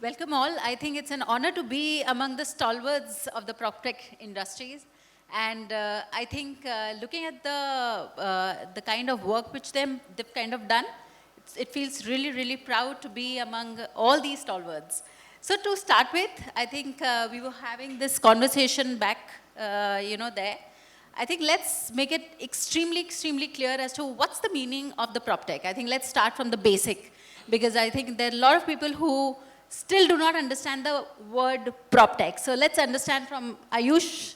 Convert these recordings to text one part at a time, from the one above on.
Welcome all. I think it's an honor to be among the stalwarts of the PropTech industries. And I think looking at the kind of work which they've kind of done, it feels really, really proud to be among all these stalwarts. So to start with, I think we were having this conversation back, there. I think let's make it extremely, extremely clear as to what's the meaning of the PropTech. I think let's start from the basic, because I think there are a lot of people who still do not understand the word PropTech. So let's understand from Aayush.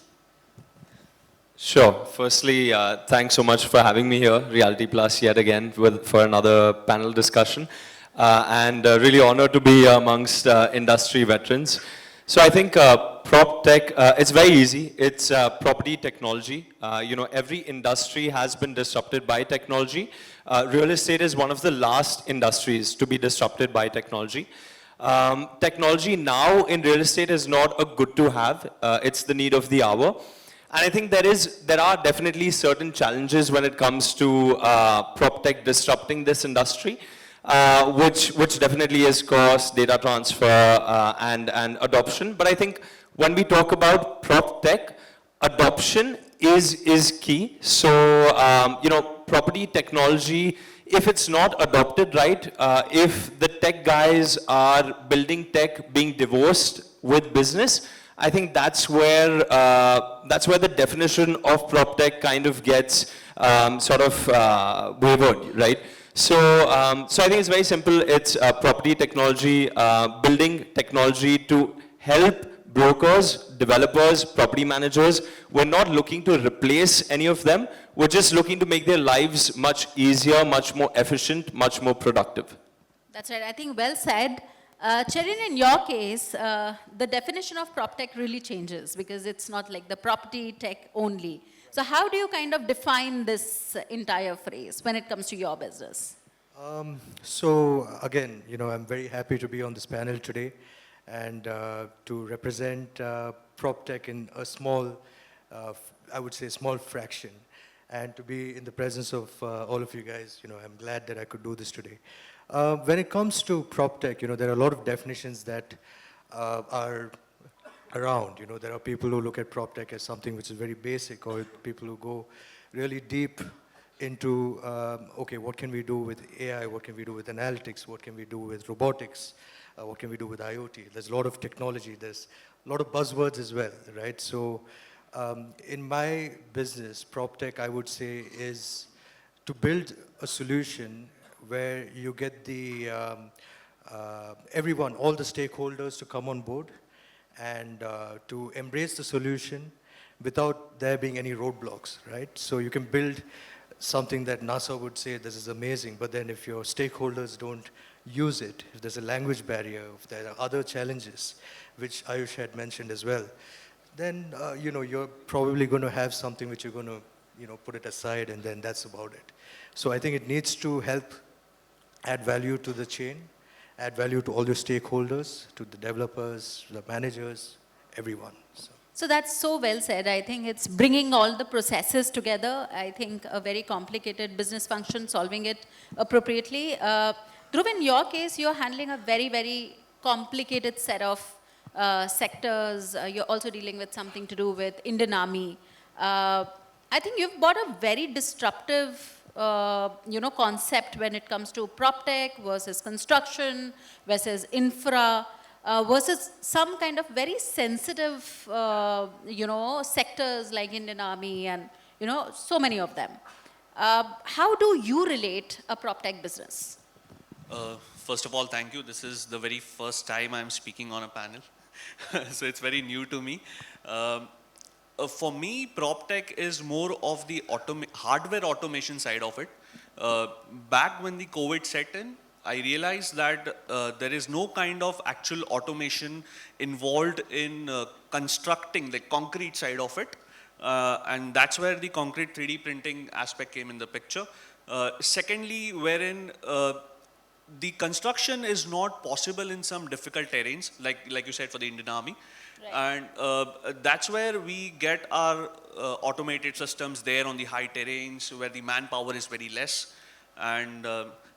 Sure. Firstly, thanks so much for having me here, Realty Plus, yet again for another panel discussion. And really honored to be amongst industry veterans. So I think PropTech, it's very easy. It's property technology. Every industry has been disrupted by technology. Real estate is one of the last industries to be disrupted by technology. Technology now in real estate is not a good to have. It's the need of the hour. And I think there are definitely certain challenges when it comes to PropTech disrupting this industry, which definitely is cost, data transfer, and adoption. But I think when we talk about PropTech, adoption is key. So, property technology, if it's not adopted right, if the tech guys are building tech being divorced with business, I think that's where the definition of PropTech kind of gets wavered, right? So I think it's very simple. It's property technology, building technology to help brokers, developers, property managers. We're not looking to replace any of them. We're just looking to make their lives much easier, much more efficient, much more productive. That's right. I think well said. Cherian, in your case, the definition of PropTech really changes because it's not like the property tech only. So how do you kind of define this entire phrase when it comes to your business? So again, I'm very happy to be on this panel today and to represent PropTech in a small, I would say small fraction, and to be in the presence of all of you guys. I'm glad that I could do this today. When it comes to PropTech, there are a lot of definitions that are around. There are people who look at PropTech as something which is very basic, or people who go really deep into, okay, what can we do with AI? What can we do with analytics? What can we do with robotics? What can we do with IoT? There's a lot of technology. There's a lot of buzzwords as well, right? So in my business, PropTech, I would say, is to build a solution where you get the everyone, all the stakeholders to come on board and to embrace the solution without there being any roadblocks, right? So you can build something that NASA would say this is amazing, but then if your stakeholders don't use it, if there's a language barrier, if there are other challenges, which Aayush had mentioned as well, then you're probably going to have something which you're going to put it aside, and then that's about it. So I think it needs to help add value to the chain, add value to all your stakeholders, to the developers, the managers, everyone. So that's so well said. I think it's bringing all the processes together. I think a very complicated business function, solving it appropriately. Dhruv, in your case, you're handling a very, very complicated set of sectors. You're also dealing with something to do with Indian Army. I think you've brought a very disruptive concept when it comes to PropTech versus construction versus infra versus some kind of very sensitive, sectors like Indian Army and, so many of them. How do you relate a PropTech business? First of all, thank you. This is the very first time I'm speaking on a panel. So it's very new to me. For me, PropTech is more of the hardware automation side of it. Back when the COVID set in, I realized that there is no kind of actual automation involved in constructing the concrete side of it. And that's where the concrete 3D printing aspect came in the picture. Secondly, wherein the construction is not possible in some difficult terrains, like you said, for the Indian Army. Right. And that's where we get our automated systems there on the high terrains where the manpower is very less. And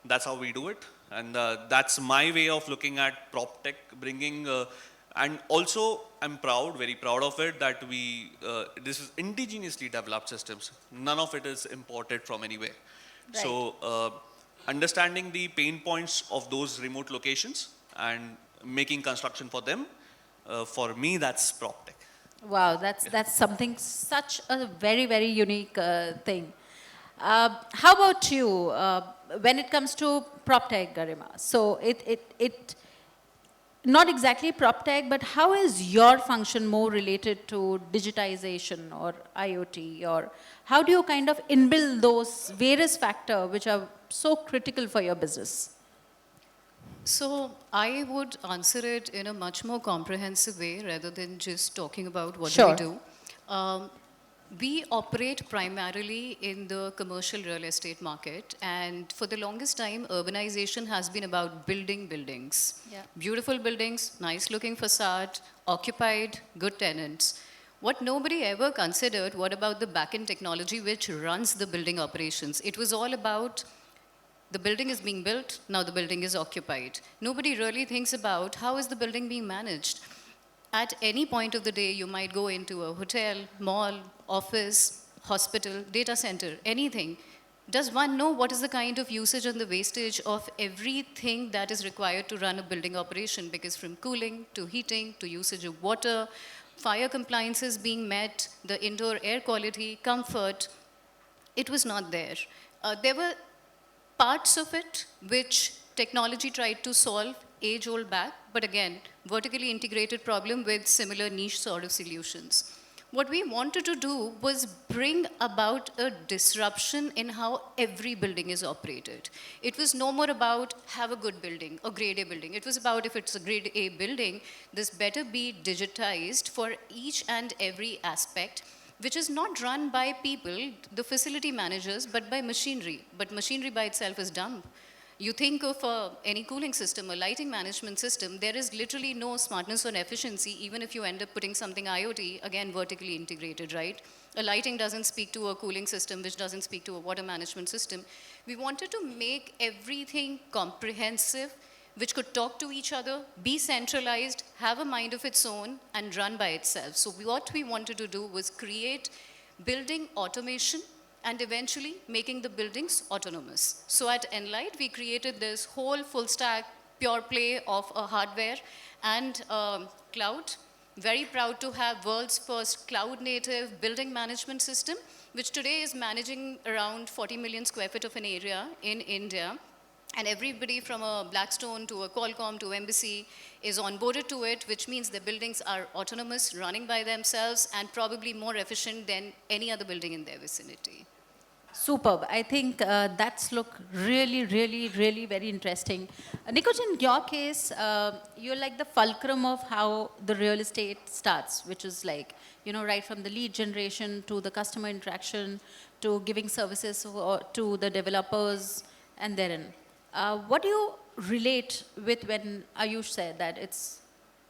that's how we do it. And that's my way of looking at PropTech, bringing, and also I'm proud, very proud of it, that this is indigenously developed systems. None of it is imported from anywhere. Right. So understanding the pain points of those remote locations and making construction for them, for me, that's PropTech. Wow, that's something, such a very, very unique thing. How about you, when it comes to PropTech, Garima? So it not exactly PropTech, but how is your function more related to digitization or IoT, or how do you kind of inbuild those various factors which are so critical for your business? So I would answer it in a much more comprehensive way rather than just talking about what do we do. We operate primarily in the commercial real estate market, and for the longest time, urbanization has been about building buildings. Yeah. Beautiful buildings, nice looking facade, occupied, good tenants. What nobody ever considered, what about the back-end technology which runs the building operations? It was all about the building is being built, now the building is occupied. Nobody really thinks about how is the building being managed. At any point of the day, you might go into a hotel, mall, office, hospital, data center, anything. Does one know what is the kind of usage and the wastage of everything that is required to run a building operation? Because from cooling to heating to usage of water, fire compliances being met, the indoor air quality, comfort, it was not there. There were parts of it which technology tried to solve age-old back, but again, vertically integrated problem with similar niche sort of solutions. What we wanted to do was bring about a disruption in how every building is operated. It was no more about have a good building, a grade A building. It was about if it's a grade A building, this better be digitized for each and every aspect, which is not run by people, the facility managers, but by machinery. But machinery by itself is dumb. You think of any cooling system, a lighting management system, there is literally no smartness or efficiency, even if you end up putting something IoT, again, vertically integrated, right? A lighting doesn't speak to a cooling system, which doesn't speak to a water management system. We wanted to make everything comprehensive, which could talk to each other, be centralized, have a mind of its own, and run by itself. So what we wanted to do was create building automation and eventually making the buildings autonomous. So at Enlite, we created this whole full stack, pure play of a hardware and cloud. Very proud to have world's first cloud native building management system, which today is managing around 40 million square feet of an area in India. And everybody from a Blackstone to a Qualcomm to Embassy is onboarded to it, which means the buildings are autonomous, running by themselves, and probably more efficient than any other building in their vicinity. Superb. I think that's look really, really, really very interesting. Nikunj, in your case, you're like the fulcrum of how the real estate starts, which is like, you know, right from the lead generation to the customer interaction to giving services to the developers and therein. What do you relate with when Aayush said that it's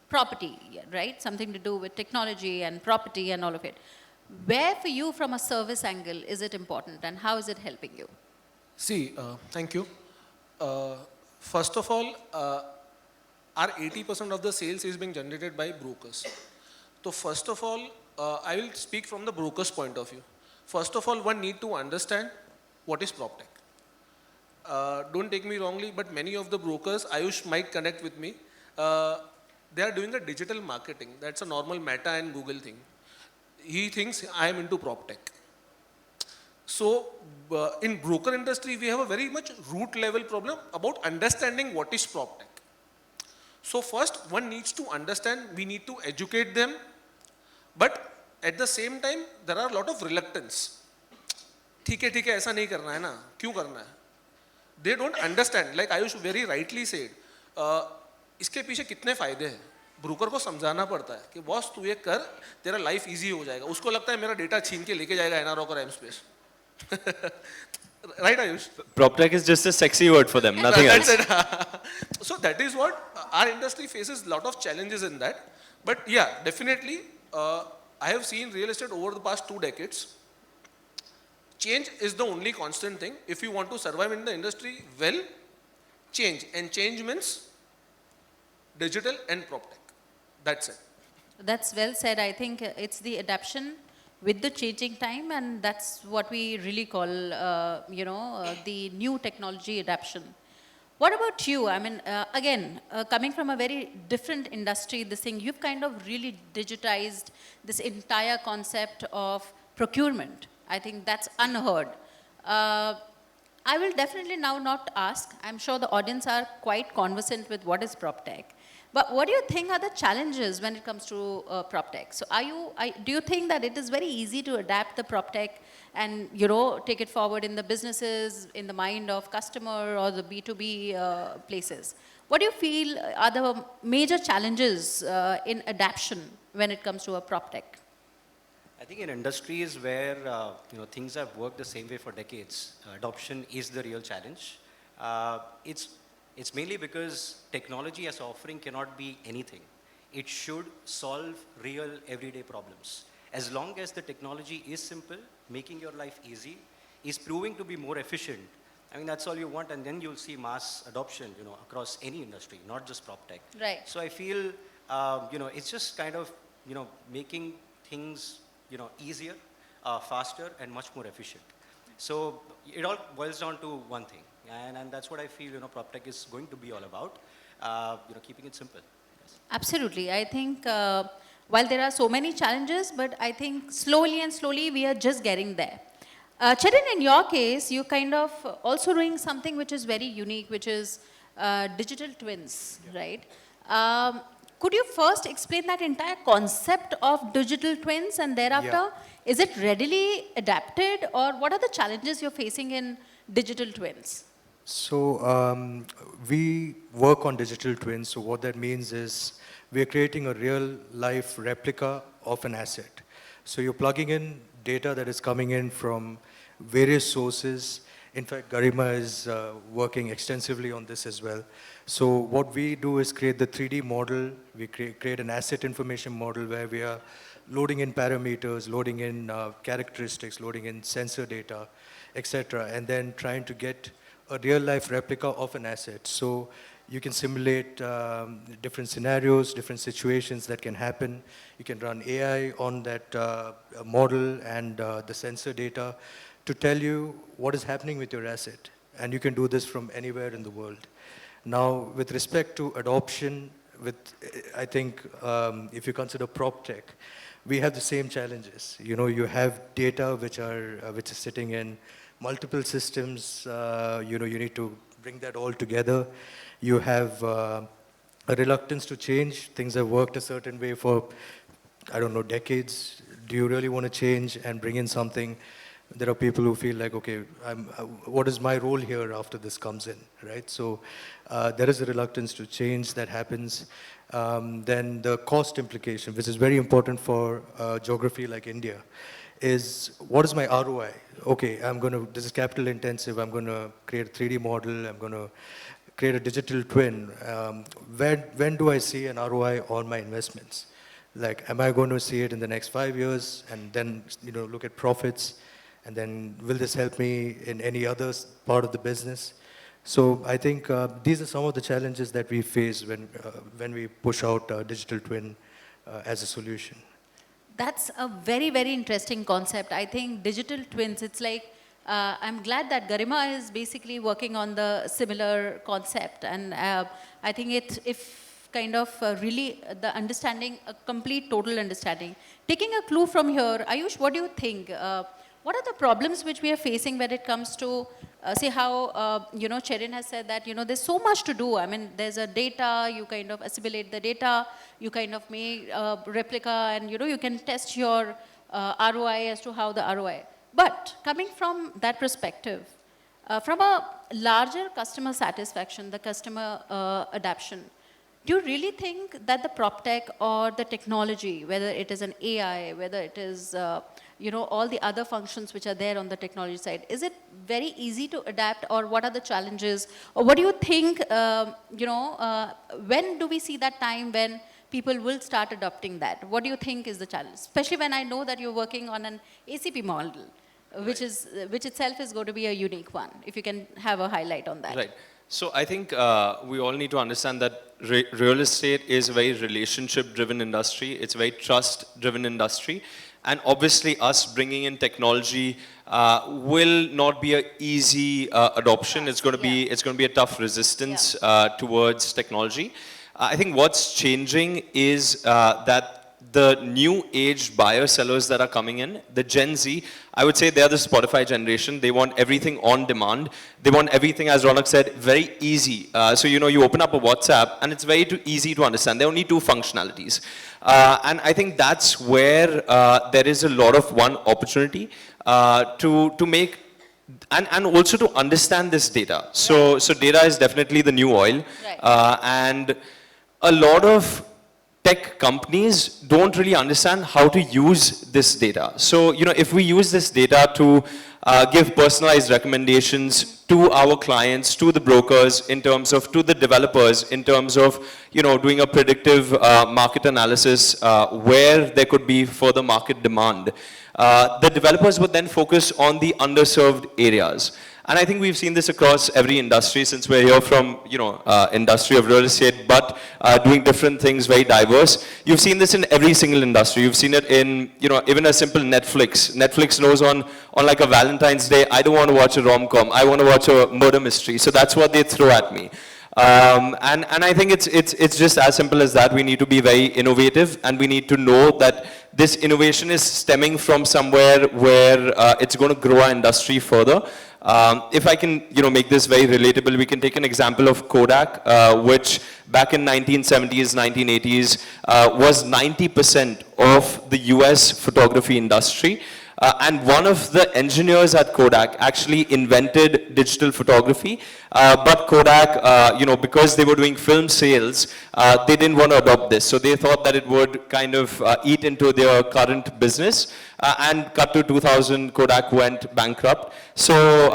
property, right? Something to do with technology and property and all of it. Where for you from a service angle is it important and how is it helping you? See, thank you. First of all, our 80% of the sales is being generated by brokers. So first of all, I will speak from the broker's point of view. First of all, one need to understand what is PropTech. Don't take me wrongly, but many of the brokers, Aayush might connect with me, they are doing a digital marketing. That's a normal Meta and Google thing. He thinks I am into PropTech. So in broker industry, we have a very much root level problem about understanding what is PropTech. So first, one needs to understand, we need to educate them, but at the same time, there are a lot of reluctance. ठीक है, ऐसा नहीं करना है ना, क्यों करना है? They don't understand, like Aayush very rightly said, इसके पीछे कितने फायदे हैं? ब्रोकर को समझाना पड़ता है कि बॉस तू ये कर, तेरा लाइफ इजी हो जाएगा. उसको लगता है मेरा डेटा छीन के लेके जाएगा ANAROCK और M.Space. Right, Aayush? PropTech is just a sexy word for them, nothing else. So that is what our industry faces, lot of challenges in that. But yeah, definitely, I have seen real estate over the past 2 decades. Change is the only constant thing. If you want to survive in the industry well, change. And change means digital and PropTech. That's it. That's well said. I think it's the adaptation with the changing time, and that's what we really call, the new technology adaptation. What about you? I mean, again, coming from a very different industry, this thing, you've kind of really digitized this entire concept of procurement. I think that's unheard. I will definitely now not ask. I'm sure the audience are quite conversant with what is PropTech. But what do you think are the challenges when it comes to PropTech? So do you think that it is very easy to adapt the PropTech and, take it forward in the businesses, in the mind of customer or the B2B places? What do you feel are the major challenges in adaptation when it comes to a PropTech? I think in industries where things have worked the same way for decades, adoption is the real challenge. It's mainly because technology as offering cannot be anything. It should solve real everyday problems. As long as the technology is simple, making your life easy, is proving to be more efficient, I mean, that's all you want, and then you'll see mass adoption, across any industry, not just PropTech. Right. So I feel, it's just kind of, making things, easier, faster, and much more efficient. So it all boils down to one thing. And that's what I feel, PropTech is going to be all about, keeping it simple. Yes. Absolutely. I think while there are so many challenges, but I think slowly and slowly we are just getting there. Cherian, in your case, you kind of also doing something which is very unique, which is digital twins, right? Could you first explain that entire concept of digital twins, and thereafter, is it readily adapted, or what are the challenges you're facing in digital twins? So we work on digital twins. So what that means is we're creating a real life replica of an asset. So you're plugging in data that is coming in from various sources. In fact, Garima is working extensively on this as well. So what we do is create the 3D model. We create an asset information model where we are loading in parameters, loading in characteristics, loading in sensor data, etc., and then trying to get a real-life replica of an asset. So you can simulate different scenarios, different situations that can happen. You can run AI on that model and the sensor data to tell you what is happening with your asset. And you can do this from anywhere in the world. Now, with respect to adoption, I think if you consider PropTech, we have the same challenges. You have data which is sitting in multiple systems. You need to bring that all together. You have a reluctance to change. Things have worked a certain way for, decades. Do you really want to change and bring in something? There are people who feel like, okay, what is my role here after this comes in, right? So there is a reluctance to change that happens. Then the cost implication, which is very important for geography like India, is what is my ROI? Okay, this is capital intensive, I'm going to create a 3D model, I'm going to create a digital twin. When do I see an ROI on my investments? Like, am I going to see it in the next 5 years and then, look at profits? And then will this help me in any other part of the business? So I think these are some of the challenges that we face when we push out digital twin as a solution. That's a very, very interesting concept. I think digital twins, it's like, I'm glad that Garima is basically working on the similar concept. And I think if kind of really the understanding, a complete total understanding. Taking a clue from here, Aayush, what do you think? What are the problems which we are facing when it comes to, say how, Cherian has said that, there's so much to do. I mean, there's a data, you kind of assimilate the data, you kind of make a replica, and, you can test your ROI as to how the ROI. But coming from that perspective, from a larger customer satisfaction, the customer adoption, do you really think that the PropTech or the technology, whether it is an AI, whether it is all the other functions which are there on the technology side, is it very easy to adapt, or what are the challenges? Or what do you think, when do we see that time when people will start adopting that? What do you think is the challenge? Especially when I know that you're working on an ACP model, which itself is going to be a unique one. If you can have a highlight on that. Right. So I think we all need to understand that real estate is a very relationship-driven industry. It's a very trust-driven industry. And obviously us bringing in technology will not be an easy adoption. It's going to be a tough resistance towards technology. I think what's changing is that the new age buyer sellers that are coming in, the Gen Z, I would say they're the Spotify generation. They want everything on demand. They want everything, as Ronak said, very easy. So, you open up a WhatsApp and it's very easy to understand. There are only two functionalities. And I think that's where there is a lot of opportunity to make and also to understand this data. So data is definitely the new oil. And a lot of tech companies don't really understand how to use this data. So, if we use this data to give personalized recommendations to our clients, to the brokers, to the developers, in terms of, doing a predictive market analysis where there could be further market demand, the developers would then focus on the underserved areas. And I think we've seen this across every industry since we're here from, industry of real estate, but doing different things, very diverse. You've seen this in every single industry. You've seen it in, even a simple Netflix. Netflix knows on like a Valentine's Day, I don't want to watch a rom-com. I want to watch a murder mystery. So that's what they throw at me. And I think it's just as simple as that. We need to be very innovative, and we need to know that this innovation is stemming from somewhere where it's going to grow our industry further. If I can, make this very relatable, we can take an example of Kodak, which back in 1970s, 1980s, was 90% of the US photography industry. And one of the engineers at Kodak actually invented digital photography. But Kodak, because they were doing film sales, they didn't want to adopt this. So they thought that it would kind of eat into their current business. And cut to 2000, Kodak went bankrupt. So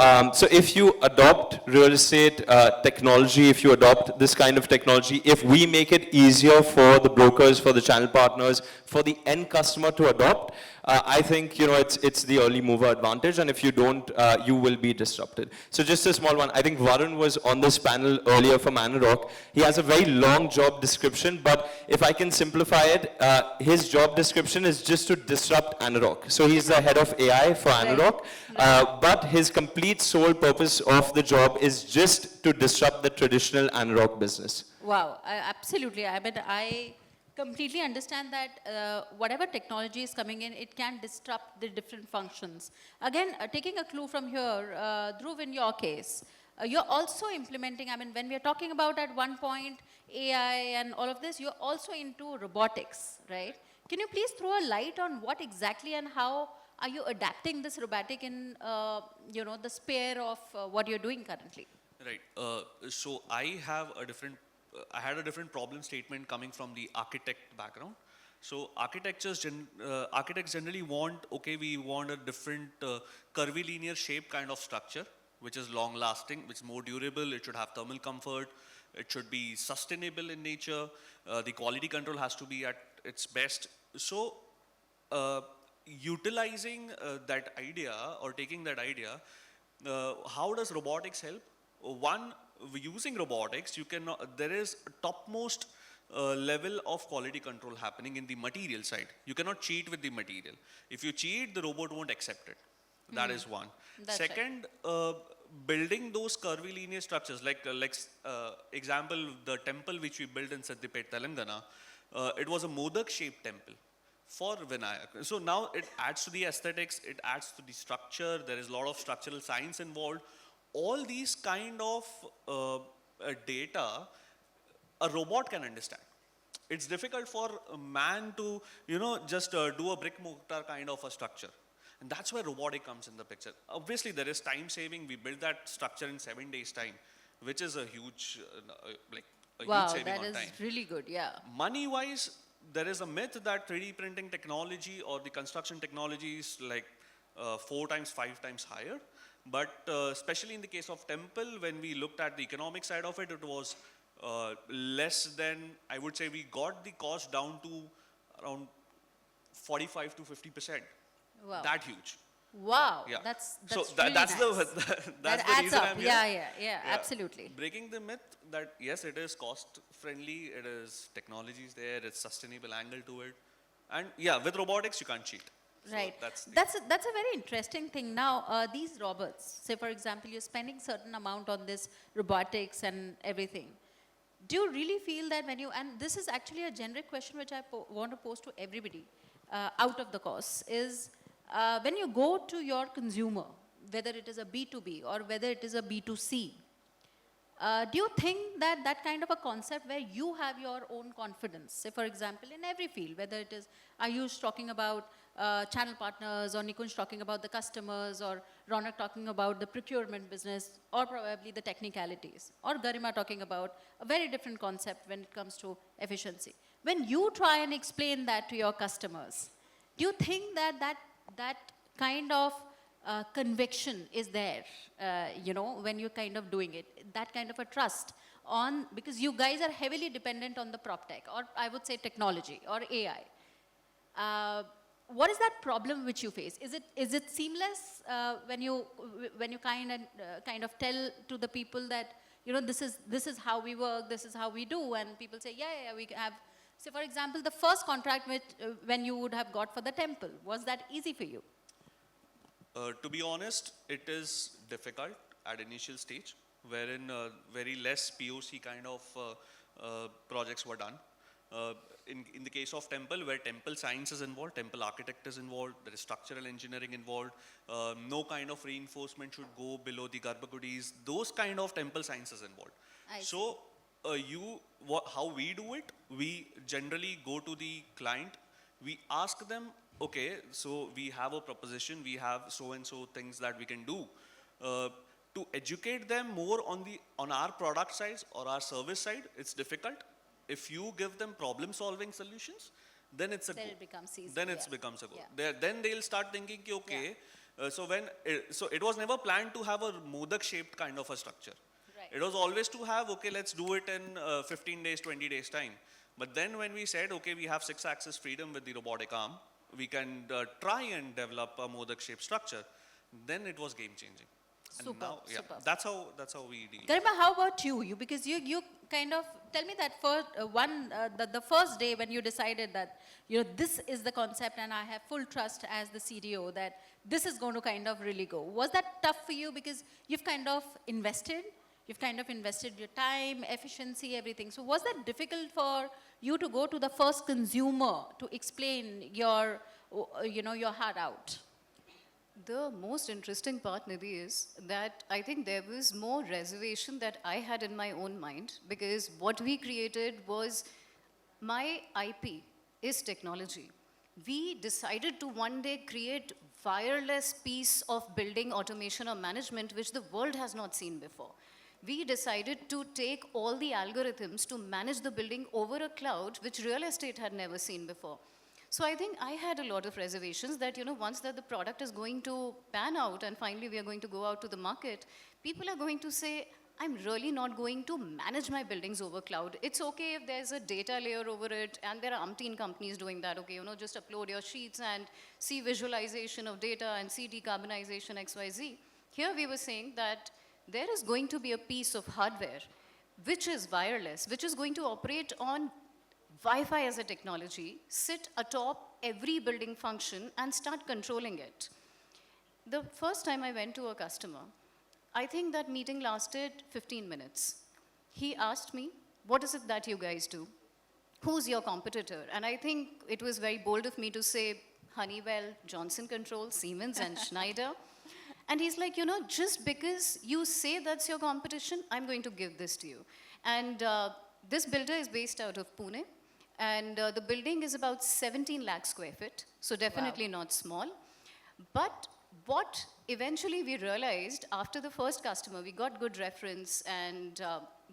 if you adopt real estate technology, if you adopt this kind of technology, if we make it easier for the brokers, for the channel partners, for the end customer to adopt, I think, it's the early mover advantage, and if you don't, you will be disrupted. So just a small one. I think Varun was on this panel earlier from ANAROCK. He has a very long job description, but if I can simplify it, his job description is just to disrupt ANAROCK. So he's the head of AI for ANAROCK, but his complete sole purpose of the job is just to disrupt the traditional ANAROCK business. Wow, absolutely. I mean, I completely understand that whatever technology is coming in, it can disrupt the different functions. Again, taking a clue from here, Dhruv, in your case, you're also implementing, I mean, when we're talking about at one point AI and all of this, you're also into robotics, right? Can you please throw a light on what exactly and how are you adapting this robotic in, the sphere of what you're doing currently? Right. So I had a different problem statement coming from the architect background. So architects generally want, we want a different curvy linear shape kind of structure, which is long lasting, which is more durable. It should have thermal comfort. It should be sustainable in nature. The quality control has to be at its best. So utilizing that idea or taking that idea, how does robotics help? One, using robotics, there is a topmost level of quality control happening in the material side. You cannot cheat with the material. If you cheat, the robot won't accept it. That is one. That's Second, building those curvy linear structures, like example, the temple which we built in Siddipet, Telangana, it was a Modak shaped temple for Vinayak. So now it adds to the aesthetics, it adds to the structure, there is a lot of structural science involved. All these kind of data, a robot can understand. It's difficult for a man to, just do a brick mortar kind of a structure. And that's where robotic comes in the picture. Obviously, there is time saving. We built that structure in 7 days' time, which is a huge, huge saving on time. Wow, that is really good, yeah. Money-wise, there is a myth that 3D printing technology or the construction technology is like 4 times, 5 times higher. But especially in the case of temple, when we looked at the economic side of it, it was less than, I would say we got the cost down to around 45 to 50%. Wow. That huge. Wow, Yeah. that's So really that's nice. the that's That the adds reason up. I'm here. Yeah, absolutely. Breaking the myth that yes, it is cost friendly, it is technologies there, it's sustainable angle to it, and yeah, with robotics you can't cheat. So Right. that's the, That's a very interesting thing. Now, these robots, say for example, you're spending certain amount on this robotics and everything. Do you really feel that when you, and this is actually a generic question which I want to pose to everybody out of the course, is when you go to your consumer, whether it is a B2B or whether it is a B2C, do you think that that kind of a concept where you have your own confidence, say for example in every field, whether it is Aayush talking about channel partners, or Nikunj talking about the customers, or Ronak talking about the procurement business, or probably the technicalities, or Garima talking about a very different concept when it comes to efficiency. When you try and explain that to your customers, do you think that that kind of conviction is there, when you're kind of doing it, that kind of a trust on, because you guys are heavily dependent on the prop tech, or I would say technology or AI. What is that problem which you face? Is it seamless when you kind of tell to the people that this is how we work, this is how we do, and people say yeah we have. So for example, the first contract which when you would have got for the temple, was that easy for you? to be honest, it is difficult at initial stage, wherein very less POC kind of projects were done. In the case of temple, where temple science is involved, temple architect is involved, there is structural engineering involved, no kind of reinforcement should go below the garbhagudis, those kind of temple science is involved. So how we do it, we generally go to the client, we ask them, okay, so we have a proposition, we have so and so things that we can do. To educate them more on our product side or our service side, it's difficult. If you give them problem solving solutions, then it's a Then go. it becomes easy. Then it Yeah. becomes a go. Yeah. Then they'll start thinking, ki, okay, so it was never planned to have a modak shaped kind of a structure. Right. It was always to have, okay, let's do it in 15 days, 20 days time. But then when we said, okay, we have 6-axis freedom with the robotic arm, we can try and develop a modak shaped structure, then it was game changing. And Superb, now, yeah, superb. that's how we deal. Garima, how about you? Because you kind of tell me that first the first day when you decided that this is the concept and I have full trust as the CDO that this is going to kind of really go. Was that tough for you because you've kind of invested your time, efficiency, everything. So was that difficult for you to go to the first consumer to explain your heart out? The most interesting part, Nidhi, is that I think there was more reservation that I had in my own mind, because what we created was, my IP is technology. We decided to one day create wireless piece of building automation or management which the world has not seen before. We decided to take all the algorithms to manage the building over a cloud which real estate had never seen before. So I think I had a lot of reservations that, once that the product is going to pan out and finally we are going to go out to the market, people are going to say, I'm really not going to manage my buildings over cloud. It's okay if there's a data layer over it, and there are umpteen companies doing that, okay, just upload your sheets and see visualization of data and see decarbonization XYZ. Here we were saying that there is going to be a piece of hardware which is wireless, which is going to operate on Wi-Fi as a technology, sit atop every building function and start controlling it. The first time I went to a customer, I think that meeting lasted 15 minutes. He asked me, what is it that you guys do? Who's your competitor? And I think it was very bold of me to say Honeywell, Johnson Controls, Siemens and Schneider. And he's like, just because you say that's your competition, I'm going to give this to you. And this builder is based out of Pune. And the building is about 17 lakh square feet, so definitely not small. But what eventually we realized after the first customer, we got good reference, and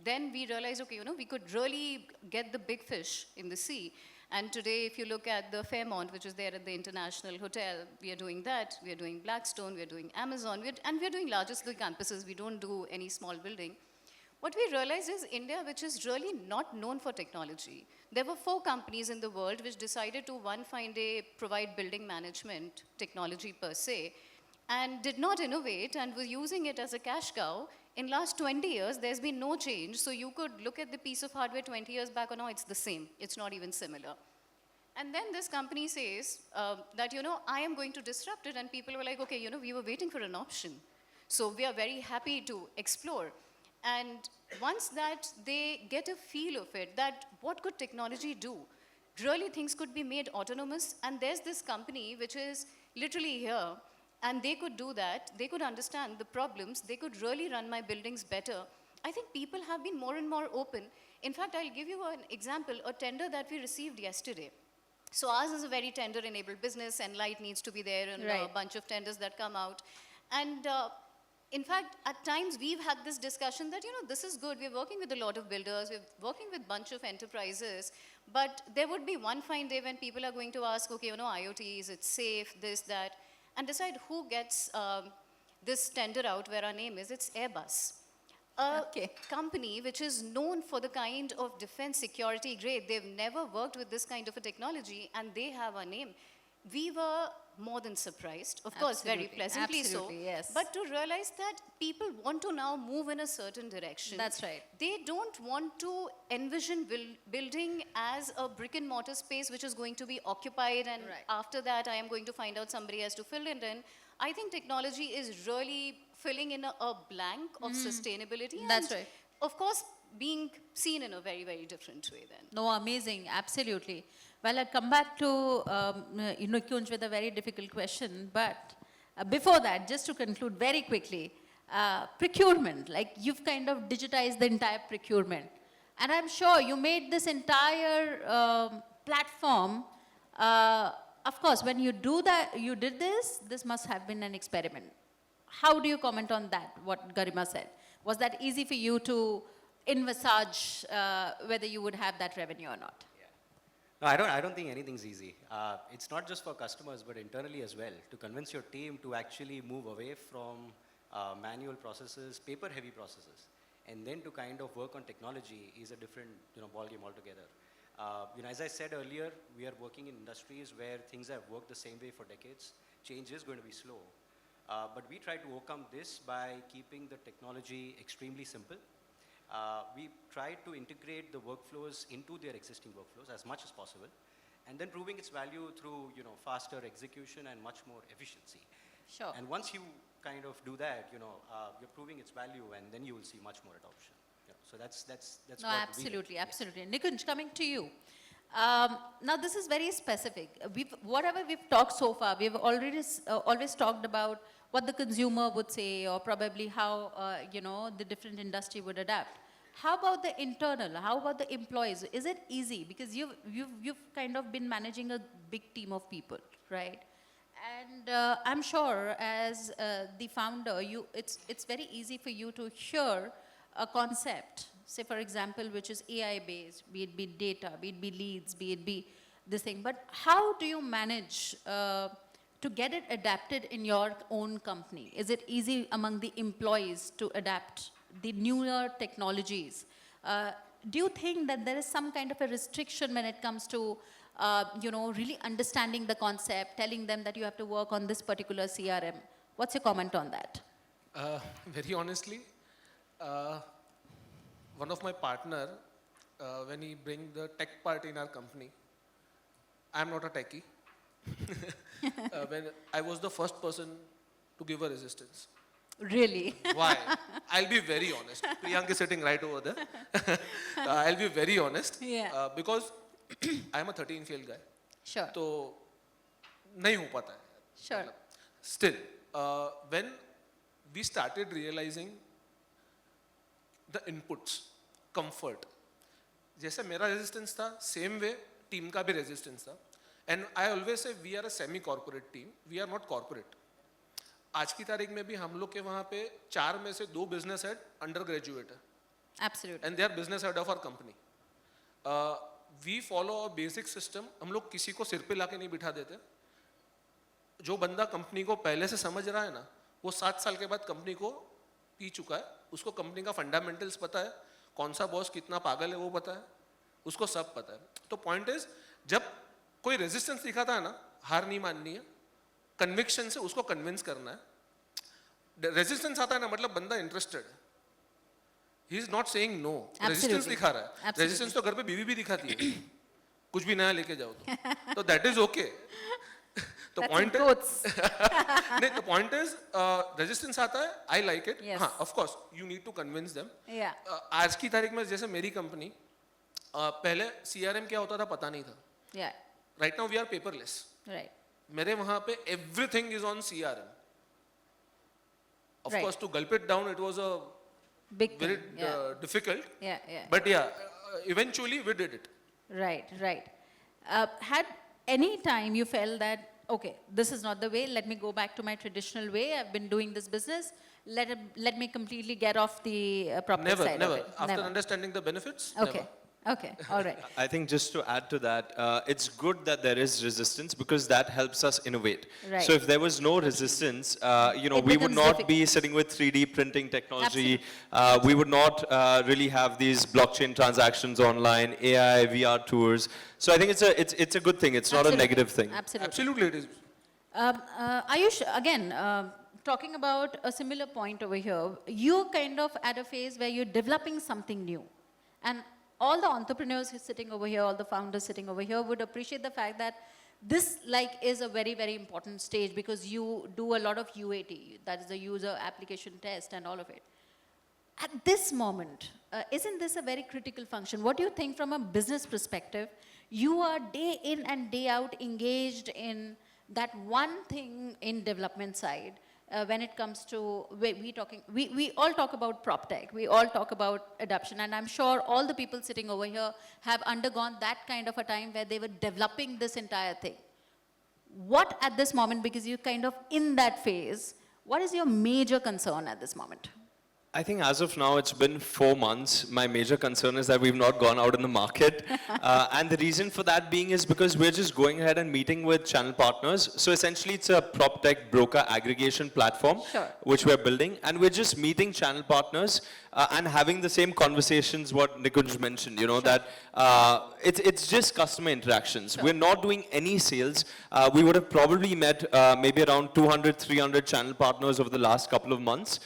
then we realized, okay, we could really get the big fish in the sea. And today, if you look at the Fairmont, which is there at the International Hotel, we are doing that. We are doing Blackstone, we are doing Amazon, and we are doing larger scale campuses. We don't do any small building. What we realized is India, which is really not known for technology. There were 4 companies in the world which decided to one fine day provide building management technology per se. and did not innovate and was using it as a cash cow. In last 20 years, there's been no change. So you could look at the piece of hardware 20 years back, or now it's the same. It's not even similar. And then this company says that, I am going to disrupt it. And people were like, okay, we were waiting for an option. So we are very happy to explore. And once that they get a feel of it, that what could technology do? Really things could be made autonomous. And there's this company which is literally here. And they could do that. They could understand the problems. They could really run my buildings better. I think people have been more and more open. In fact, I'll give you an example, a tender that we received yesterday. So ours is a very tender-enabled business. Enlite needs to be there, and a bunch of tenders that come out. And in fact, at times we've had this discussion that, this is good. We're working with a lot of builders. We're working with a bunch of enterprises. But there would be one fine day when people are going to ask, okay, IoT, is it safe, this, that, and decide who gets this tender out where our name is. It's Airbus. A company which is known for the kind of defense security grade. They've never worked with this kind of a technology, and they have a name. We were more than surprised, of course, very pleasantly so. Yes. But to realize that people want to now move in a certain direction. That's right. They don't want to envision building as a brick and mortar space which is going to be occupied, and after that I am going to find out somebody has to fill it in. I think technology is really filling in a blank of sustainability. That's right. Of course, being seen in a very, very different way then. No, amazing, absolutely. Well, I'll come back to Nikunj with a very difficult question, but before that, just to conclude very quickly, procurement, like you've kind of digitized the entire procurement. And I'm sure you made this entire platform. Of course, when you did this must have been an experiment. How do you comment on that, what Garima said? Was that easy for you to envisage whether you would have that revenue or not? No, I don't think anything's easy. It's not just for customers, but internally as well. To convince your team to actually move away from manual processes, paper-heavy processes, and then to kind of work on technology is a different ballgame altogether. As I said earlier, we are working in industries where things have worked the same way for decades. Change is going to be slow. But we try to overcome this by keeping the technology extremely simple. We try to integrate the workflows into their existing workflows as much as possible, and then proving its value through faster execution and much more efficiency. Sure. And once you kind of do that, you're proving its value, and then you will see much more adoption. So that's no, what absolutely, we absolutely. Nikunj, coming to you. Now this is very specific. Whatever we've talked so far, we've already always talked about what the consumer would say, or probably how the different industry would adapt. How about the internal? How about the employees? Is it easy? Because you've kind of been managing a big team of people, right? And I'm sure as the founder, it's very easy for you to hear a concept, say for example, which is AI based, be it be data, be it be leads, be it be this thing. But how do you manage to get it adapted in your own company? Is it easy among the employees to adapt the newer technologies? Do you think that there is some kind of a restriction when it comes to, really understanding the concept, telling them that you have to work on this particular CRM? What's your comment on that? Very honestly, one of my partner, when he bring the tech part in our company, I'm not a techie. When I was the first person to give a resistance. Really? Why? I'll be very honest. Priyank is sitting right over there. I'll be very honest. Yeah. Because I'm a 13-failed guy. Sure. So, nahi ho pata hai. Sure. Still, when we started realizing the inputs, comfort, जैसे मेरा resistance था, same way team का भी resistance था. And I always say we are a semi-corporate team. We are not corporate. आज की तारीख में भी हम लोग के वहाँ पे 4 में से 2 business head undergraduate है. Absolutely. And they are business head of our company. We follow a basic system. हम लोग किसी को सिर पे लाके नहीं बिठा देते. जो बंदा कंपनी को पहले से समझ रहा है ना, वो 7 साल के बाद कंपनी को पी चुका है. उसको कंपनी का फंडामेंटल्स पता है, कौन सा बॉस कितना पागल है वो पता है, उसको सब पता है. तो पॉइंट इज, जब कोई रेजिस्टेंस दिखाता है ना, हार नहीं माननी है, कन्विक्शन से उसको कन्विंस करना है, रेजिस्टेंस आता है ना, मतलब बंदा इंटरेस्टेड है. He is not saying no. Resistance Absolutely. दिखा रहा है. Absolutely. रेजिस्टेंस तो घर पे बीवी भी दिखाती है. कुछ भी नया लेके जाओ तो दैट इज ओके. तो पॉइंट नहीं, तो पॉइंट इज रेजिस्टेंस आता है. I like it. Yes. हाँ, of course you need to convince them. Yeah. आज की तारीख में जैसे मेरी कंपनी, पहले CRM क्या होता था पता नहीं था. Yeah. Right now we are paperless. Right. मेरे वहां पे everything is on CRM. Of Right. Course to gulp it down it was a Big very thing. Yeah. difficult. Yeah. Yeah. But yeah, eventually we did it. Right, right. Had any time you felt that, okay, this is not the way, let me go back to my traditional way, I've been doing this business, let me completely get off the property Never, side never. of it? After understanding the benefits, Okay, never. okay, all right. I think just to add to that, it's good that there is resistance because that helps us innovate. Right. So if there was no resistance, It we would becomes not difficult. be sitting with 3D printing technology. Absolutely. We would not really have these blockchain transactions online, AI, VR tours. So I think it's a good thing. It's not a Absolutely. negative thing. Absolutely. Absolutely it is. Ayush, again, talking about a similar point over here, you're kind of at a phase where you're developing something new. And all the entrepreneurs who are sitting over here, all the founders sitting over here would appreciate the fact that this is a very, very important stage because you do a lot of UAT, that is the user application test and all of it. At this moment, isn't this a very critical function? What do you think from a business perspective? You are day in and day out engaged in that one thing in development side. When it comes to, we all talk about PropTech, we all talk about adoption, and I'm sure all the people sitting over here have undergone that kind of a time where they were developing this entire thing. What at this moment, because you're kind of in that phase, what is your major concern at this moment? I think as of now, it's been 4 months. My major concern is that we've not gone out in the market. And the reason for that being is because we're just going ahead and meeting with channel partners. So essentially, it's a PropTech broker aggregation platform, Sure. which we're building. And we're just meeting channel partners and having the same conversations what Nikunj mentioned, that it's just customer interactions. Sure. We're not doing any sales. We would have probably met maybe around 200, 300 channel partners over the last couple of months.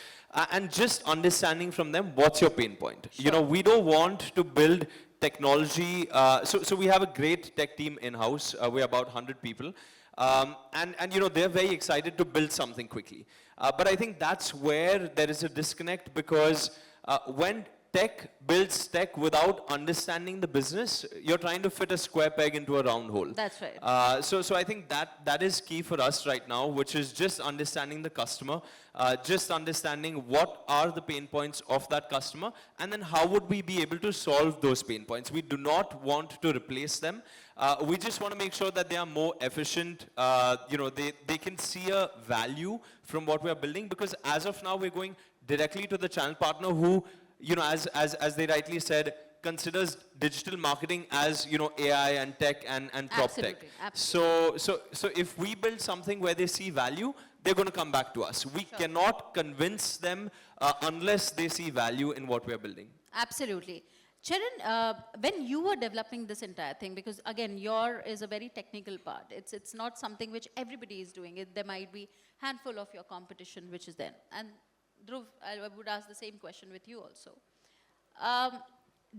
And just understanding from them, what's your pain point? Sure. We don't want to build technology. So we have a great tech team in-house. We're about 100 people. And they're very excited to build something quickly. But I think that's where there is a disconnect because when tech builds tech without understanding the business, you're trying to fit a square peg into a round hole. That's right. So I think that is key for us right now, which is just understanding the customer, just understanding what are the pain points of that customer, and then how would we be able to solve those pain points. We do not want to replace them. We just want to make sure that they are more efficient. They can see a value from what we are building because as of now, we're going directly to the channel partner who, as they rightly said, considers digital marketing as, AI and tech and PropTech. Absolutely. So if we build something where they see value, they're going to come back to us. We cannot convince them unless they see value in what we're building. Absolutely. Cherian, when you were developing this entire thing, because again, your is a very technical part. It's not something which everybody is doing. There might be handful of your competition which is there. And Dhruv, I would ask the same question with you also.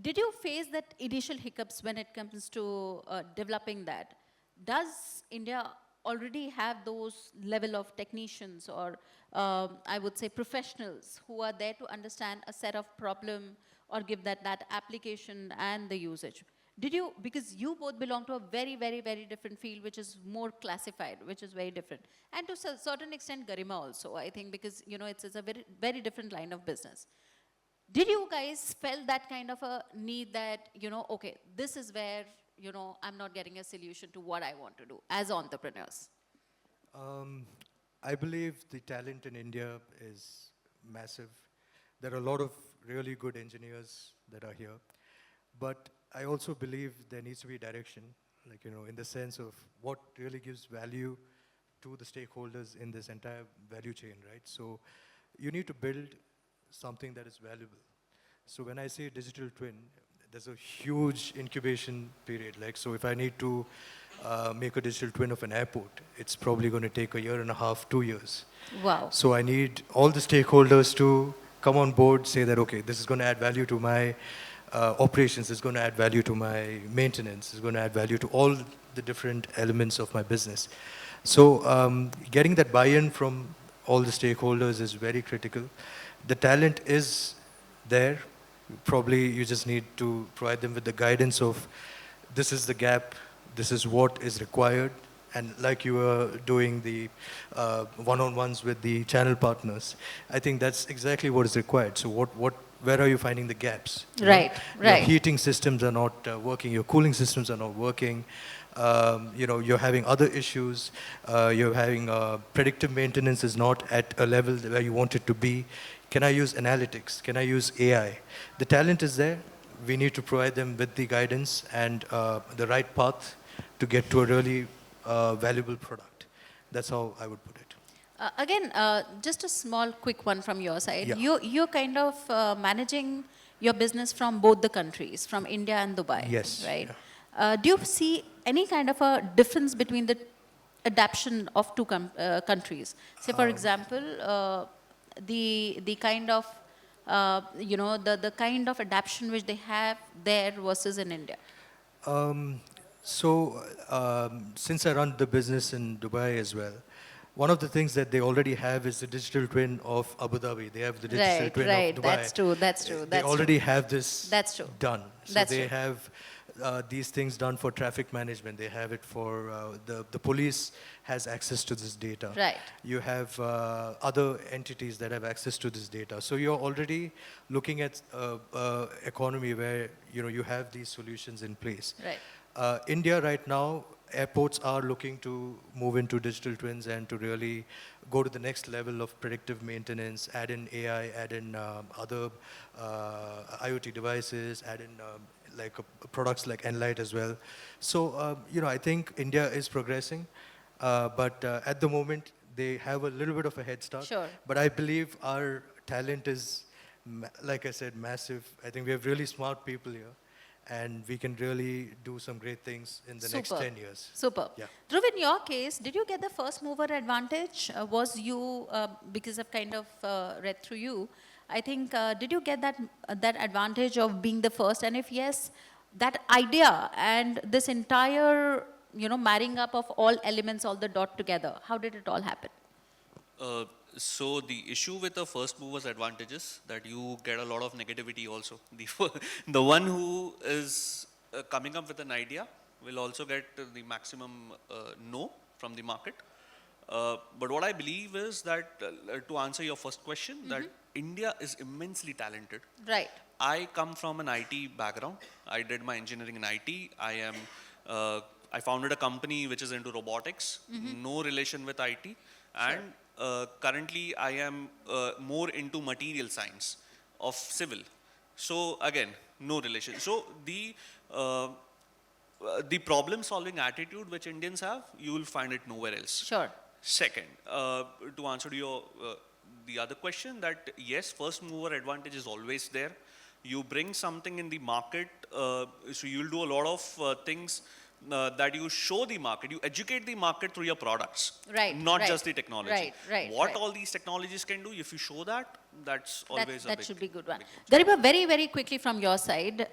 Did you face that initial hiccups when it comes to developing that? Does India already have those level of technicians or I would say professionals who are there to understand a set of problem or give that application and the usage? Did you, because you both belong to a very, very, very different field, which is more classified, which is very different. And to a certain extent, Garima also, I think, because, it's a very, very different line of business. Did you guys felt that kind of a need that, okay, this is where, I'm not getting a solution to what I want to do as entrepreneurs? I believe the talent in India is massive. There are a lot of really good engineers that are here. But I also believe there needs to be direction, in the sense of what really gives value to the stakeholders in this entire value chain, right? So you need to build something that is valuable. So when I say digital twin, there's a huge incubation period. Like, so if I need to make a digital twin of an airport, it's probably going to take a year and a half, 2 years. Wow. So I need all the stakeholders to come on board, say that, okay, this is going to add value to my operations, it's going to add value to my maintenance, it's going to add value to all the different elements of my business. So getting that buy-in from all the stakeholders is very critical. The talent is there. Probably you just need to provide them with the guidance of this is the gap, this is what is required. And like you were doing the one-on-ones with the channel partners, I think that's exactly what is required. So where are you finding the gaps? Right, right. Your heating systems are not working, your cooling systems are not working. You're having other issues. You're having predictive maintenance is not at a level where you want it to be. Can I use analytics? Can I use AI? The talent is there. We need to provide them with the guidance and the right path to get to a really valuable product. That's how I would put it. Again, just a small, quick one from your side. Yeah. You're kind of managing your business from both the countries, from India and Dubai. Yes, Right. Do you see any kind of a difference between the adaptation of two countries? Say, for example, the kind of the kind of adaptation which they have there versus in India. Since I run the business in Dubai as well, one of the things that they already have is the digital twin of Abu Dhabi. They have the digital twin of Dubai. That's true. That's true. They already have this That's true. done. So That's they true. have these things done for traffic management. They have it for the police has access to this data. Right. You have other entities that have access to this data. So you're already looking at economy where you have these solutions in place. Right. India right now, airports are looking to move into digital twins and to really go to the next level of predictive maintenance, add in AI, add in other IoT devices, add in products like Enlite as well. So, I think India is progressing, but at the moment, they have a little bit of a head start. Sure. But I believe our talent is, like I said, massive. I think we have really smart people here. And we can really do some great things in the next 10 years. Super. Yeah. Dhruv, in your case, did you get the first mover advantage? Was you, because I've kind of read through you, I think, did you get that advantage of being the first? And if yes, that idea and this entire, marrying up of all elements, all the dot together, how did it all happen? So the issue with the first mover's advantage is that you get a lot of negativity also. The one who is coming up with an idea will also get the maximum no from the market. But what I believe is that, to answer your first question, that India is immensely talented. Right. I come from an IT background. I did my engineering in IT. I founded a company which is into robotics, no relation with IT. And currently, I am more into material science of civil. So again, no relation. So the problem-solving attitude which Indians have, you will find it nowhere else. Sure. Second, to answer to your the other question, that yes, first mover advantage is always there. You bring something in the market, so you'll do a lot of things that you show the market, you educate the market through your products, right, not right, just the technology. Right. What all these technologies can do, if you show that, that's always that should be a good one. big Garima, very, very quickly from your side,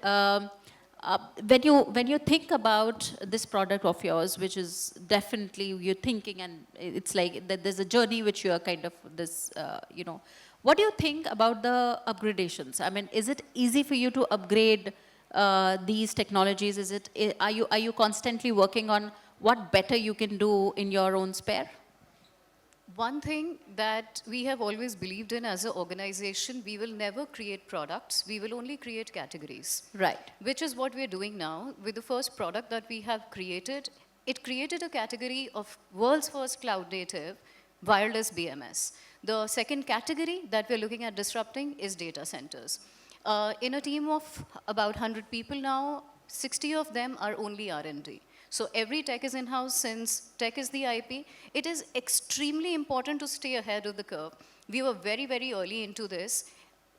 when you think about this product of yours, which is definitely you're thinking, and it's like that there's a journey which you are kind of this, what do you think about the upgradations? I mean, is it easy for you to upgrade these technologies? Are you constantly working on what better you can do in your own spare? One thing that we have always believed in as an organization, we will never create products, we will only create categories. Right. Which is what we're doing now. With the first product that we have created, it created a category of world's first cloud native wireless BMS. The second category that we're looking at disrupting is data centers. In a team of about 100 people now, 60 of them are only R&D. So every tech is in-house. Since tech is the IP, it is extremely important to stay ahead of the curve. We were very, very early into this.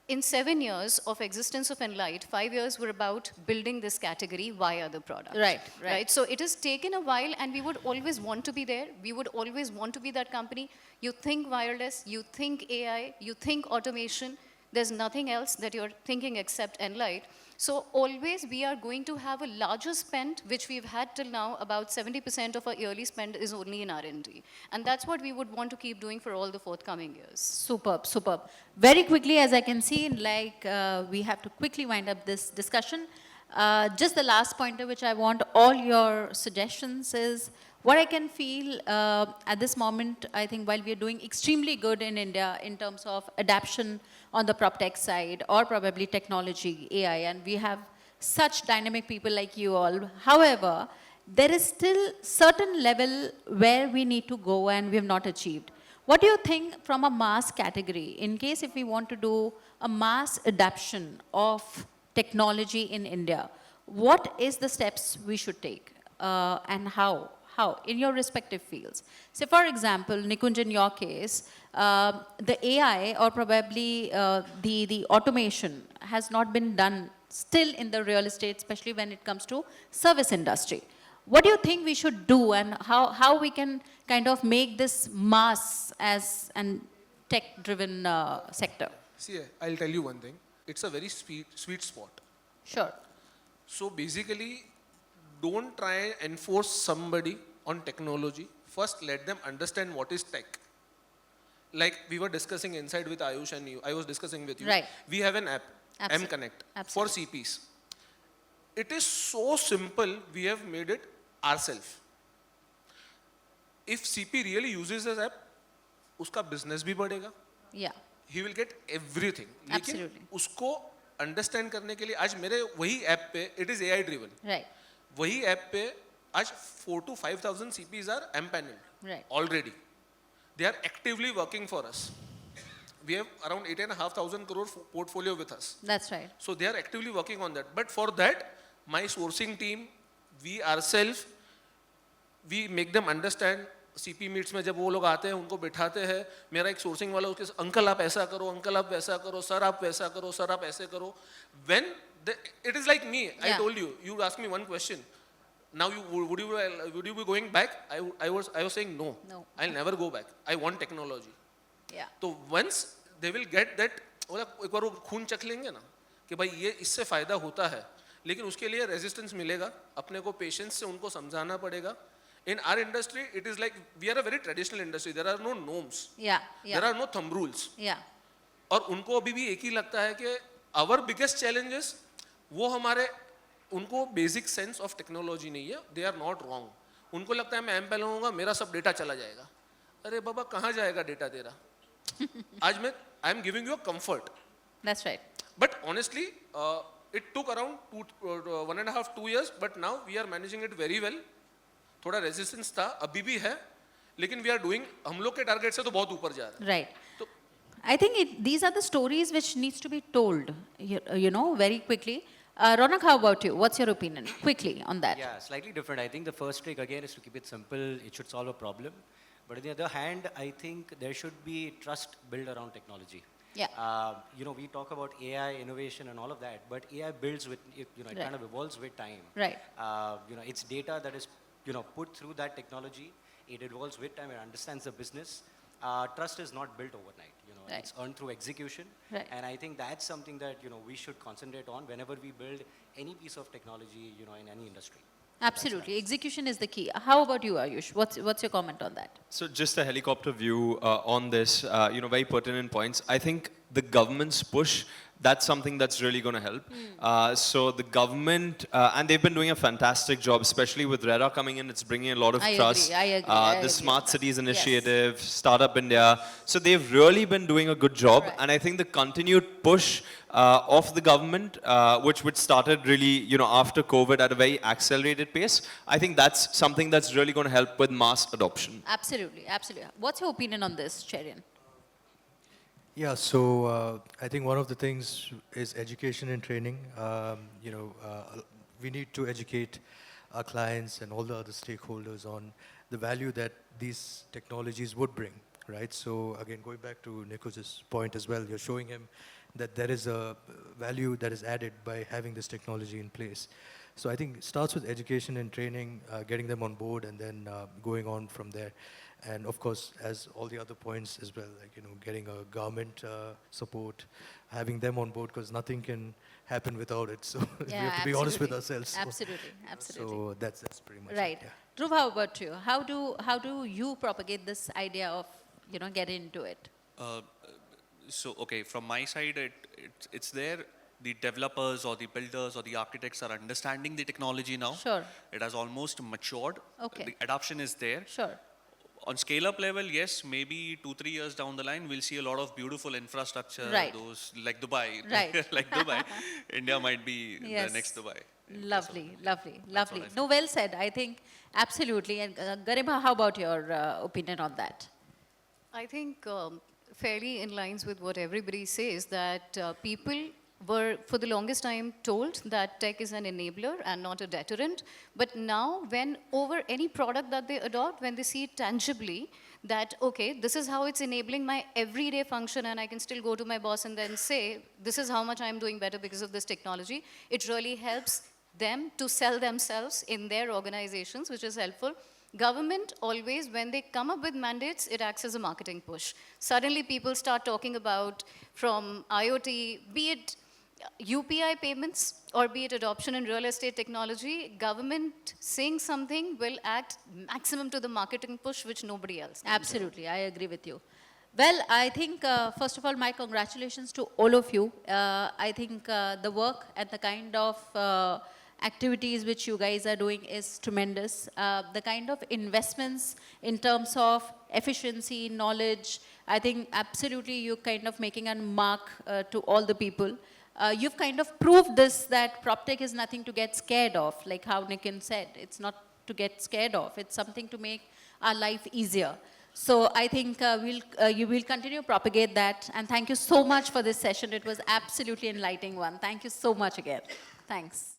in 7 years of existence of Enlite, 5 years were about building this category via the product. Right. So it has taken a while, and we would always want to be there. We would always want to be that company. You think wireless, you think AI, you think automation. There's nothing else that you're thinking except Enlite. So always we are going to have a larger spend, which we've had till now. About 70% of our yearly spend is only in R&D. And that's what we would want to keep doing for all the forthcoming years. Superb, superb. Very quickly, as I can see, we have to quickly wind up this discussion. Just the last pointer, which I want all your suggestions is, what I can feel at this moment, I think while we are doing extremely good in India in terms of adaptation on the PropTech side, or probably technology, AI, and we have such dynamic people like you all. However, there is still certain level where we need to go and we have not achieved. What do you think from a mass category, in case if we want to do a mass adoption of technology in India, what is the steps we should take and how? How, in your respective fields? So for example, Nikunj, in your case, the AI or probably the automation has not been done still in the real estate, especially when it comes to service industry. What do you think we should do, and how we can kind of make this mass as an tech-driven sector? See, I'll tell you one thing. It's a very sweet spot. Sure. So basically, don't try and enforce somebody on technology. First, let them understand what is tech. Like we were discussing inside with Aayush and you, I was discussing with you. Right. We have an app, Absolutely. M-Connect, for Absolutely. CPs. It is so simple, we have made it ourselves. If CP really uses this app, uska business bhi badega. Yeah. He will get everything. Absolutely. लेकिन उसको understand करने के लिए आज मेरे वही app पे it is AI driven. Right. वही ऐप पे आज 4,000 to 5,000 CPs are empaneled Right. already. They are actively working for us. We have around 8,500 crore portfolio with us. That's right. So they are actively working on that. But for that, my sourcing team, we ourselves, we make them understand. CP meets में जब वो लोग आते हैं उनको बिठाते हैं, मेरा एक सोर्सिंग वाला उसके अंकल आप ऐसा करो, अंकल आप वैसा करो, सर आप वैसा करो, सर आप ऐसे करो. When it is like me, I Yeah. told you asked me one question. Now would you be going back? I was saying no. No. I'll never go back. I want technology. Yeah. तो once they will get that, एक बार वो खून चख लेंगे ना कि भाई ये इससे फायदा होता है, लेकिन उसके लिए रेजिस्टेंस मिलेगा, अपने को पेशेंस से उनको समझाना पड़ेगा. In our industry, it is like we are a very traditional industry. There are no norms. Yeah. Yeah. There are no thumb rules. Yeah. और उनको अभी भी एक ही लगता है कि our biggest challenges वो हमारे उनको basic sense of technology नहीं है. They are not wrong. उनको लगता है मैं एम होऊंगा मेरा सब डेटा चला जाएगा. अरे बाबा कहाँ जाएगा डेटा तेरा? आज मैं I am giving you a comfort. That's right. But honestly, it took around 1.5-2 years. But now we are managing it very well. थोड़ा रेजिस्टेंस था, अभी भी है, लेकिन वी आर डूइंग, हम लोग के टारगेट से तो बहुत ऊपर जा रहा है. Right. I think these are the stories which needs to be told, you know, very quickly. Ronak, how about you? What's your opinion? Quickly on that. Yeah, slightly different. I think the first trick again is to keep it simple. It should solve a problem. But on the other hand, I think there should be trust built around technology. Yeah. You know, we talk about AI, innovation and all of that, but AI builds with, it Right. kind of evolves with time. Right. You know, it's data that is, put through that technology. It evolves with time and understands the business. Trust is not built overnight. Right. It's earned through execution. Right. And I think that's something that, we should concentrate on whenever we build any piece of technology, in any industry. Absolutely. Execution is the key. How about you, Aayush? What's your comment on that? So just a helicopter view on this, very pertinent points. I think the government's push, that's something that's really going to help. So the government, and they've been doing a fantastic job, especially with RERA coming in, it's bringing a lot of I trust. agree, I agree The Smart with that. Cities Yes. Initiative, Startup India. So they've really been doing a good job. Right. And I think the continued push of the government, which started really, after COVID at a very accelerated pace, I think that's something that's really going to help with mass adoption. Absolutely. Absolutely. What's your opinion on this, Cherian? Yeah, so I think one of the things is education and training. We need to educate our clients and all the other stakeholders on the value that these technologies would bring, right? So again, going back to Nikunj's point as well, you're showing him that there is a value that is added by having this technology in place. So I think it starts with education and training, getting them on board, and then going on from there. And of course, as all the other points as well, like, getting a government support, having them on board, because nothing can happen without it. So we have to be honest with ourselves. So- Absolutely, absolutely. So that's pretty much Right. it. Yeah. Dhruv, how about you? How do you propagate this idea of, get into it? So, okay, from my side, it's there. The developers or the builders or the architects are understanding the technology now. Sure. It has almost matured. Okay. The adoption is there. Sure. On scale-up level, yes, maybe 2-3 years down the line, we'll see a lot of beautiful infrastructure. Right. Those like Dubai. Right. Like Dubai. India might be Yes. the next Dubai. Lovely, lovely, what lovely. I feel. No, well said. I think absolutely. And Garima, how about your opinion on that? I think fairly in lines with what everybody says, that people were for the longest time told that tech is an enabler and not a deterrent. But now when over any product that they adopt, when they see it tangibly, that, okay, this is how it's enabling my everyday function, and I can still go to my boss and then say, this is how much I'm doing better because of this technology, it really helps them to sell themselves in their organizations, which is helpful. Government always, when they come up with mandates, it acts as a marketing push. Suddenly people start talking about, from IoT, be it UPI payments or be it adoption in real estate technology, government saying something will act maximum to the marketing push, which nobody else can do. Absolutely, I agree with you. Well, I think, first of all, my congratulations to all of you. I think the work and the kind of activities which you guys are doing is tremendous. The kind of investments in terms of efficiency, knowledge, I think absolutely you're kind of making a mark to all the people. You've kind of proved this, that PropTech is nothing to get scared of, like how Nikunj said. It's not to get scared of. It's something to make our life easier. So I think you will continue to propagate that. And thank you so much for this session. It was absolutely enlightening one. Thank you so much again. Thanks.